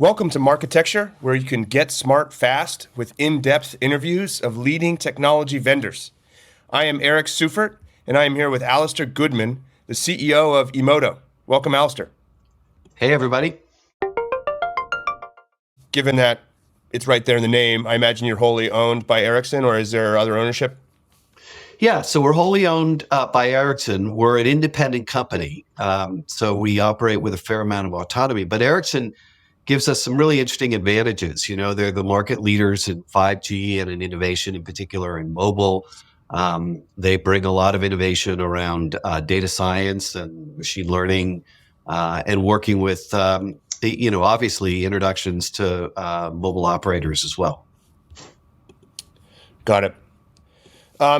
Welcome to Marketecture, where you can get smart fast with in-depth interviews of leading technology vendors. I am Eric Seufert, and I am here with Alistair Goodman, the CEO of Emodo. Welcome, Alistair. Hey, everybody. Given that it's right there in the name, I imagine you're wholly owned by Ericsson, or is there other ownership? Yeah, so we're wholly owned by Ericsson. We're an independent company, so we operate with a fair amount of autonomy. But Ericsson gives us some really interesting advantages. You know, they're the market leaders in 5G and in innovation, in particular in mobile. They bring a lot of innovation around data science and machine learning, and working with, obviously introductions to mobile operators as well. Got it.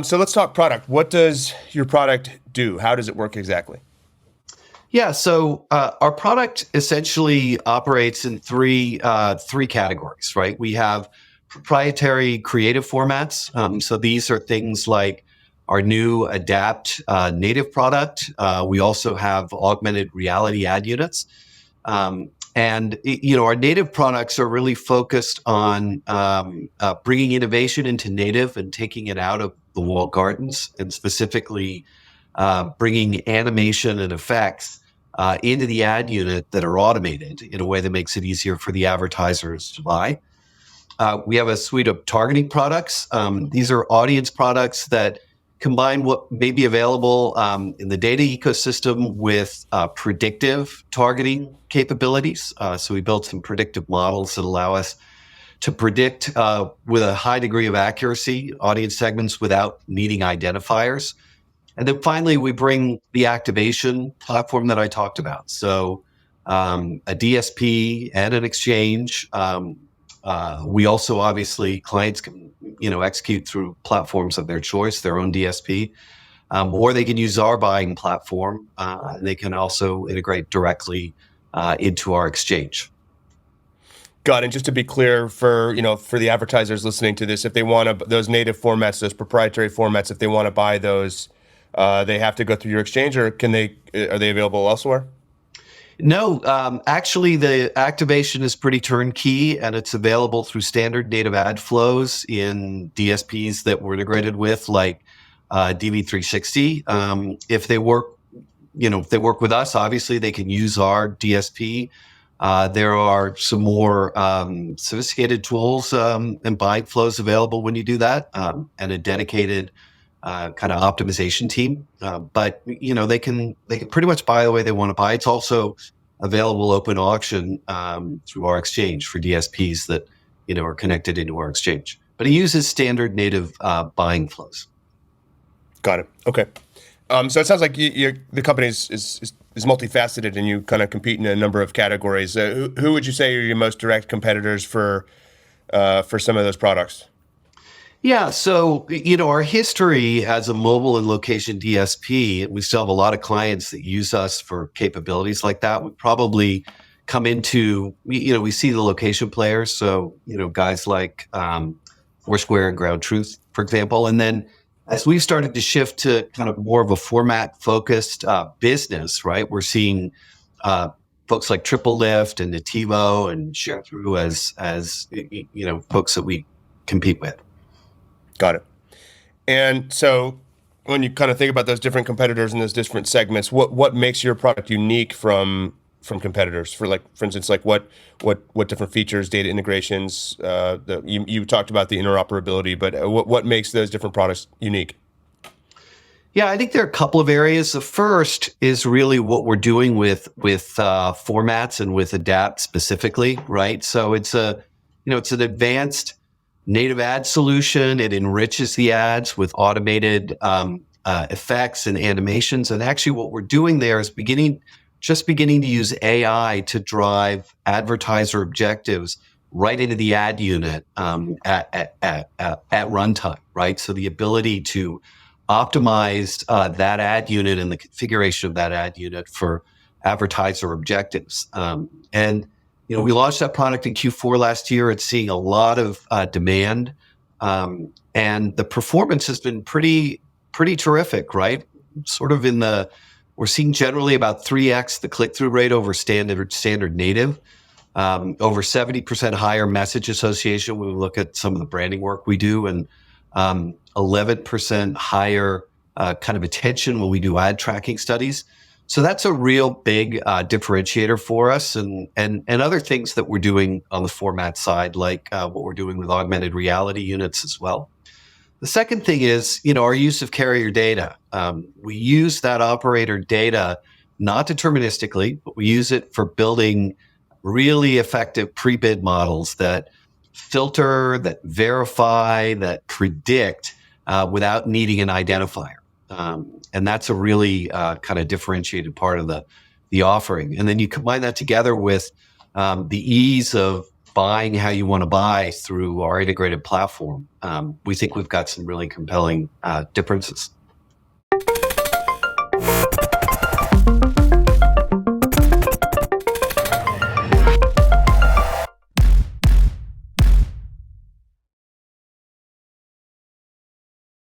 So let's talk product. What does your product do? How does it work exactly? Yeah, so our product essentially operates in three categories, right? We have proprietary creative formats. So these are things like our new Adapt native product. We also have augmented reality ad units. And our native products are really focused on bringing innovation into native and taking it out of the walled gardens, and specifically bringing animation and effects into the ad unit that are automated in a way that makes it easier for the advertisers to buy. We have a suite of targeting products. These are audience products that combine what may be available in the data ecosystem with predictive targeting capabilities. So we built some predictive models that allow us to predict with a high degree of accuracy audience segments without needing identifiers. And then finally, we bring the activation platform that I talked about. So a DSP and an exchange. We also, obviously, clients can execute through platforms of their choice, their own DSP, or they can use our buying platform. And they can also integrate directly into our exchange. Got it. And just to be clear for the advertisers listening to this, if they want those native formats, those proprietary formats, if they want to buy those, they have to go through your exchange, or are they available elsewhere? No, actually, the activation is pretty turnkey, and it's available through standard native ad flows in DSPs that we're integrated with, like DV360. If they work with us, obviously they can use our DSP. There are some more sophisticated tools and buying flows available when you do that, and a dedicated kind of optimization team. But they can pretty much buy the way they want to buy. It's also available open auction through our exchange for DSPs that are connected into our exchange. But it uses standard native buying flows. Got it. Okay. So it sounds like the company is multifaceted, and you kind of compete in a number of categories. Who would you say are your most direct competitors for some of those products? Yeah, so our history as a mobile and location DSP, we still have a lot of clients that use us for capabilities like that. We probably come into, we see the location players, so guys like Foursquare and Ground Truth, for example, and then as we've started to shift to kind of more of a format-focused business, right? We're seeing folks like Triple Lift and Nativo and Sharethrough as folks that we compete with. Got it. And so when you kind of think about those different competitors in those different segments, what makes your product unique from competitors? For instance, what different features, data integrations? You talked about the interoperability, but what makes those different products unique? Yeah, I think there are a couple of areas. The first is really what we're doing with formats and with Adapt specifically, right? So it's an advanced native ad solution. It enriches the ads with automated effects and animations. And actually what we're doing there is just beginning to use AI to drive advertiser objectives right into the ad unit at runtime, right? So the ability to optimize that ad unit and the configuration of that ad unit for advertiser objectives. We launched that product in Q4 last year. It's seeing a lot of demand, and the performance has been pretty terrific, right? We're seeing generally about 3x the click-through rate over standard native. over 70% higher message association when we look at some of the branding work we do, and 11% higher kind of attention when we do ad tracking studies. So that's a real big differentiator for us, and other things that we're doing on the format side, like what we're doing with augmented reality units as well. The second thing is, our use of carrier data. We use that operator data not deterministically, but we use it for building really effective pre-bid models that filter, that verify, that predict without needing an identifier. And that's a really kind of differentiated part of the offering. And then you combine that together with the ease of buying how you want to buy through our integrated platform. We think we've got some really compelling differences.